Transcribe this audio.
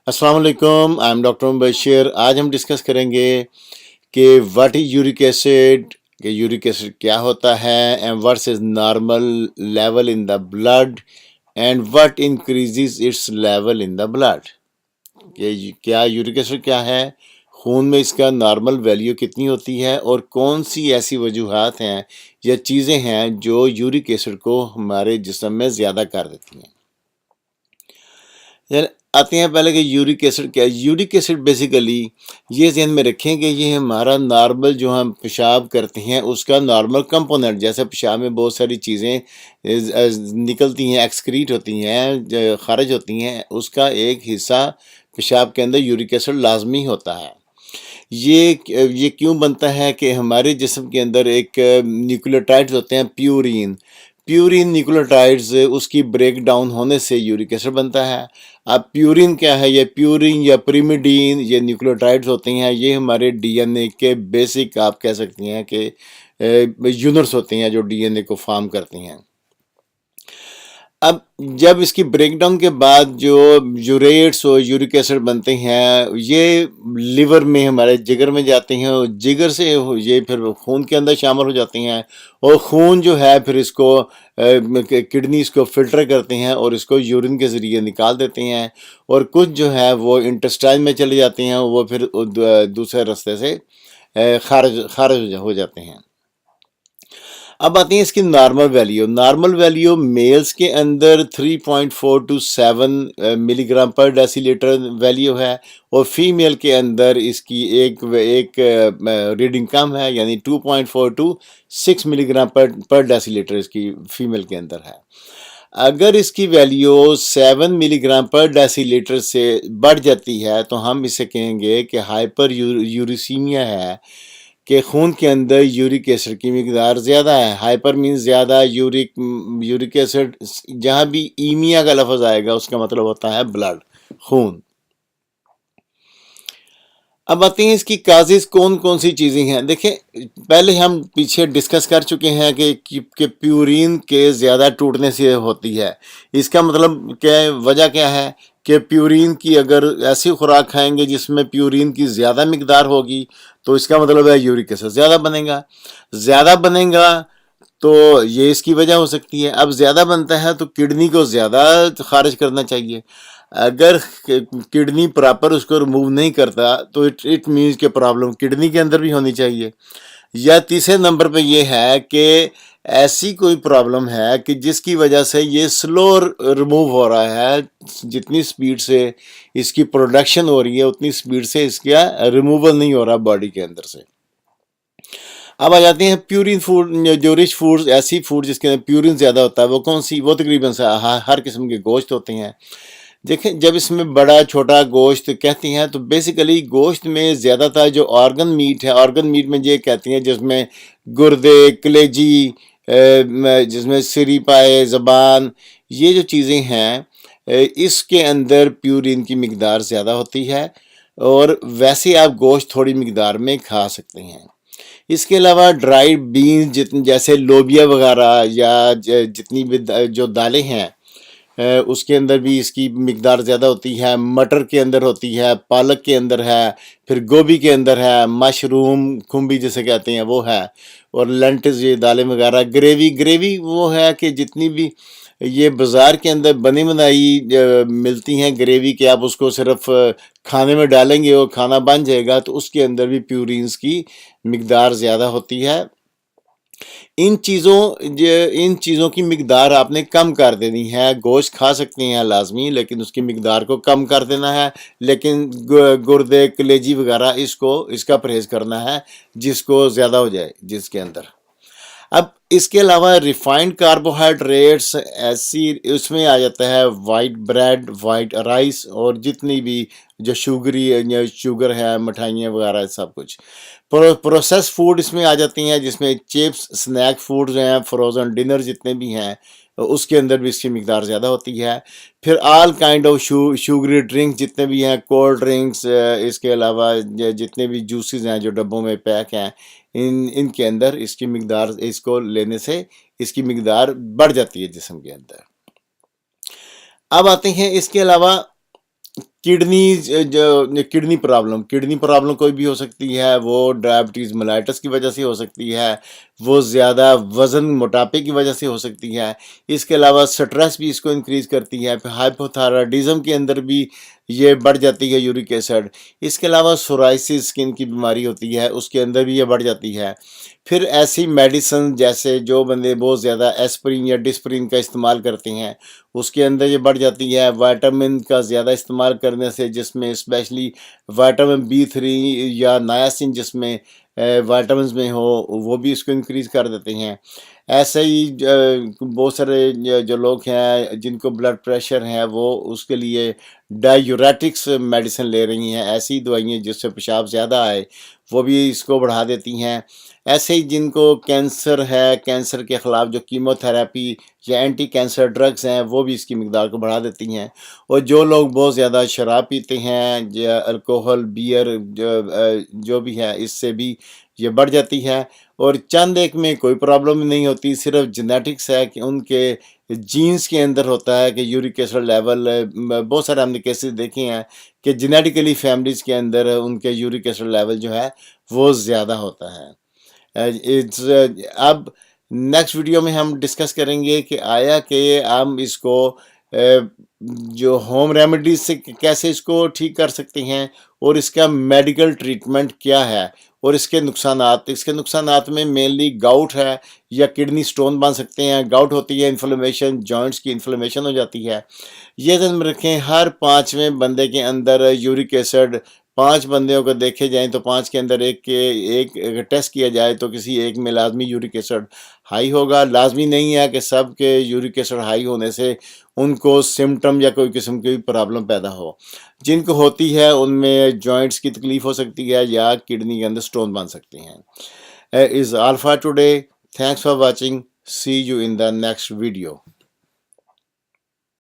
السلام علیکم، I am doctor مبشر۔ آج ہم ڈسکس کریں گے کہ واٹ از یورک ایسڈ، کہ یورک ایسڈ کیا ہوتا ہے، and what's is normal level in the blood and what increases its level in the blood. کہ کیا یورک ایسڈ کیا ہے، خون میں اس کا نارمل ویلیو کتنی ہوتی ہے، اور کون سی ایسی وجوہات ہیں یا چیزیں ہیں جو یورک ایسڈ کو ہمارے جسم میں زیادہ کر دیتی ہیں۔ آتے ہیں پہلے کہ یورک ایسڈ کیا ہے۔ یورک ایسڈ بیسیکلی یہ ذہن میں رکھیں کہ یہ ہمارا نارمل جو ہم پیشاب کرتے ہیں اس کا نارمل کمپوننٹ، جیسے پیشاب میں بہت ساری چیزیں نکلتی ہیں، ایکسکریٹ ہوتی ہیں، خارج ہوتی ہیں، اس کا ایک حصہ پیشاب کے اندر یورک ایسڈ لازمی ہوتا ہے۔ یہ کیوں بنتا ہے کہ ہمارے جسم کے اندر ایک نیوکلیوٹائڈز ہوتے ہیں، پیورین نیوکلیوٹائڈز، اس کی بریک ڈاؤن ہونے سے یورک ایسڈ بنتا ہے۔ اب پیورین کیا ہے، یہ پیورین یا پریمیڈین، یہ نیوکلیوٹائڈز ہوتے ہیں، یہ ہمارے ڈی این اے کے بیسک آپ کہہ سکتی ہیں کہ یونٹس ہوتے ہیں جو ڈی این اے کو فارم کرتی ہیں۔ اب جب اس کی بریک ڈاؤن کے بعد جو یوریٹس اور یورک ایسڈ بنتے ہیں، یہ لیور میں ہمارے جگر میں جاتے ہیں، اور جگر سے یہ پھر خون کے اندر شامل ہو جاتے ہیں، اور خون جو ہے پھر اس کو کڈنی اس کو فلٹر کرتے ہیں اور اس کو یورین کے ذریعے نکال دیتے ہیں، اور کچھ جو ہے وہ انٹسٹائن میں چلے جاتے ہیں، وہ پھر دوسرے راستے سے خارج ہو جاتے ہیں۔ اب آتے ہیں اس کی نارمل ویلیو میلز کے اندر 3.4 to 7 ملی گرام پر ڈیسی لیٹر ویلیو ہے، اور فیمیل کے اندر اس کی ایک ریڈنگ کم ہے، یعنی 2.4 to 6 ملی گرام پر ڈیسی لیٹر اس کی فیمیل کے اندر ہے۔ اگر اس کی ویلیو 7 ملی گرام پر ڈیسی لیٹر سے بڑھ جاتی ہے تو ہم اسے کہیں گے کہ ہائپر یوریسیمیا ہے، کہ خون کے اندر یورک ایسڈ کی مقدار زیادہ ہے۔ ہائپر مینز زیادہ، یورک ایسڈ، جہاں بھی ایمیا کا لفظ آئے گا اس کا مطلب ہوتا ہے بلڈ، خون۔ اب آتے ہیں اس کی کازز کون کون سی چیزیں ہیں۔ دیکھیں، پہلے ہم پیچھے ڈسکس کر چکے ہیں کہ پیورین کے زیادہ ٹوٹنے سے ہوتی ہے۔ اس کا مطلب کیا ہے، وجہ کیا ہے کہ پیورین کی اگر ایسی خوراک کھائیں گے جس میں پیورین کی زیادہ مقدار ہوگی تو اس کا مطلب ہے یورک ایسڈ زیادہ بنے گا تو یہ اس کی وجہ ہو سکتی ہے۔ اب زیادہ بنتا ہے تو کڈنی کو زیادہ خارج کرنا چاہیے۔ اگر کڈنی پراپر اس کو ریموو نہیں کرتا تو اٹ مینز کہ پرابلم کڈنی کے اندر بھی ہونی چاہیے۔ یا تیسرے نمبر پہ یہ ہے کہ ایسی کوئی پرابلم ہے کہ جس کی وجہ سے یہ سلو ریموو ہو رہا ہے، جتنی سپیڈ سے اس کی پروڈکشن ہو رہی ہے اتنی سپیڈ سے اس کا ریموول نہیں ہو رہا باڈی کے اندر سے۔ اب آ جاتے ہیں پیورین فوڈ، جو رچ فوڈ، ایسی فوڈ جس کے اندر پیورین زیادہ ہوتا ہے، وہ کون سی؟ وہ تقریباً ہر قسم کے گوشت ہوتے ہیں۔ دیکھیں، جب اس میں بڑا چھوٹا گوشت کہتی ہیں تو بیسیکلی گوشت میں زیادہ تر جو آرگن میٹ ہے، آرگن میٹ میں یہ کہتی ہیں جس میں گردے، کلیجی، جس میں سری پائے، زبان، یہ جو چیزیں ہیں اس کے اندر پیورین کی مقدار زیادہ ہوتی ہے، اور ویسے آپ گوشت تھوڑی مقدار میں کھا سکتے ہیں۔ اس کے علاوہ ڈرائی بینز جیسے لوبیا وغیرہ یا جتنی بھی جو دالیں ہیں اس کے اندر بھی اس کی مقدار زیادہ ہوتی ہے۔ مٹر کے اندر ہوتی ہے، پالک کے اندر ہے، پھر گوبھی کے اندر ہے، مشروم، کھمبی جسے کہتے ہیں وہ ہے، اور لینٹس، یہ دالیں وغیرہ۔ گریوی وہ ہے کہ جتنی بھی یہ بازار کے اندر بنی بنائی ملتی ہیں گریوی، کہ آپ اس کو صرف کھانے میں ڈالیں گے اور کھانا بن جائے گا، تو اس کے اندر بھی پیورینز کی مقدار زیادہ ہوتی ہے۔ ان چیزوں کی مقدار آپ نے کم کر دینی ہے۔ گوشت کھا سکتے ہیں لازمی، لیکن اس کی مقدار کو کم کر دینا ہے، لیکن گردے، کلیجی وغیرہ اس کا پرہیز کرنا ہے جس کو زیادہ ہو جائے جس کے اندر۔ اب اس کے علاوہ ریفائنڈ کاربوہائیڈریٹس، ایسی اس میں آ جاتا ہے وائٹ بریڈ، وائٹ رائس، اور جتنی بھی جو شوگر ہے، مٹھائیاں وغیرہ، سب کچھ۔ پروسیس فوڈ اس میں آ جاتی ہیں، جس میں چپس، سنیک فوڈز ہیں، فروزن ڈنر جتنے بھی ہیں، اس کے اندر بھی اس کی مقدار زیادہ ہوتی ہے۔ پھر all kind of sugary drinks جتنے بھی ہیں، کولڈ ڈرنکس، اس کے علاوہ جتنے بھی جوسز ہیں جو ڈبوں میں پیک ہیں، ان کے اندر اس کی مقدار، اس کو لینے سے اس کی مقدار بڑھ جاتی ہے جسم کے اندر۔ اب آتے ہیں اس کے علاوہ کڈنی پرابلم کوئی بھی ہو سکتی ہے، وہ ڈائبٹیز ملائٹس کی وجہ سے ہو سکتی ہے، وہ زیادہ وزن موٹاپے کی وجہ سے ہو سکتی ہے۔ اس کے علاوہ سٹریس بھی اس کو انکریز کرتی ہے، پھر ہائپوتھائرائڈزم کے اندر بھی یہ بڑھ جاتی ہے یورک ایسڈ۔ اس کے علاوہ سورائسس اسکن کی بیماری ہوتی ہے، اس کے اندر بھی یہ بڑھ جاتی ہے۔ پھر ایسی میڈیسن جیسے جو بندے بہت زیادہ ایسپرین یا ڈسپرین کا استعمال کرتے ہیں، اس کے اندر یہ بڑھ جاتی ہے۔ وائٹامن کا زیادہ استعمال کرنے سے، جس میں اسپیشلی وائٹامن B3 یا نایاسن جس میں وائٹامنز میں ہو، وہ بھی اس کو انکریز کر دیتے ہیں۔ ایسے ہی بہت سارے جو لوگ ہیں جن کو بلڈ پریشر ہے، وہ اس کے لیے ڈائیوریٹکس میڈیسن لے رہی ہیں، ایسی دوائیں جس سے پیشاب زیادہ آئے، وہ بھی اس کو بڑھا دیتی ہیں۔ ایسے ہی جن کو کینسر ہے، کینسر کے خلاف جو کیمو تھراپی یا اینٹی کینسر ڈرگز ہیں، وہ بھی اس کی مقدار کو بڑھا دیتی ہیں۔ اور جو لوگ بہت زیادہ شراب پیتے ہیں یا الکوہل، بیئر جو بھی ہے، اس سے بھی یہ بڑھ جاتی ہے۔ اور چند ایک میں کوئی پرابلم نہیں ہوتی، صرف جینیٹکس ہے کہ ان کے جینز کے اندر ہوتا ہے کہ یورک ایسڈ لیول، بہت سارے ہم نے کیسز دیکھے ہیں کہ جینیٹیکلی فیملیز کے اندر ان کے یورک ایسڈ لیول جو ہے وہ زیادہ ہوتا ہے۔ اب نیکسٹ ویڈیو میں ہم ڈسکس کریں گے کہ آیا کہ ہم اس کو جو ہوم ریمیڈیز سے کیسے اس کو ٹھیک کر سکتے ہیں، اور اس کا میڈیکل ٹریٹمنٹ کیا ہے، اور اس کے نقصانات میں مینلی گاؤٹ ہے یا کڈنی سٹون بن سکتے ہیں۔ گاؤٹ ہوتی ہے انفلیمیشن، جوائنٹس کی انفلیمیشن ہو جاتی ہے۔ یہ ذہن میں رکھیں، ہر 5ویں بندے کے اندر یورک ایسڈ، 5 بندیوں کو دیکھے جائیں تو 5 کے اندر ایک ٹیسٹ کیا جائے تو کسی ایک میں لازمی یورک ایسڈ ہائی ہوگا۔ لازمی نہیں ہے کہ سب کے یورک ایسڈ ہائی ہونے سے ان کو سمٹم یا کوئی قسم کی پرابلم پیدا ہو۔ جن کو ہوتی ہے ان میں جوائنٹس کی تکلیف ہو سکتی ہے یا کڈنی کے اندر سٹون بن سکتے ہیں۔ is all for today. Thanks for watching. See you in the next video.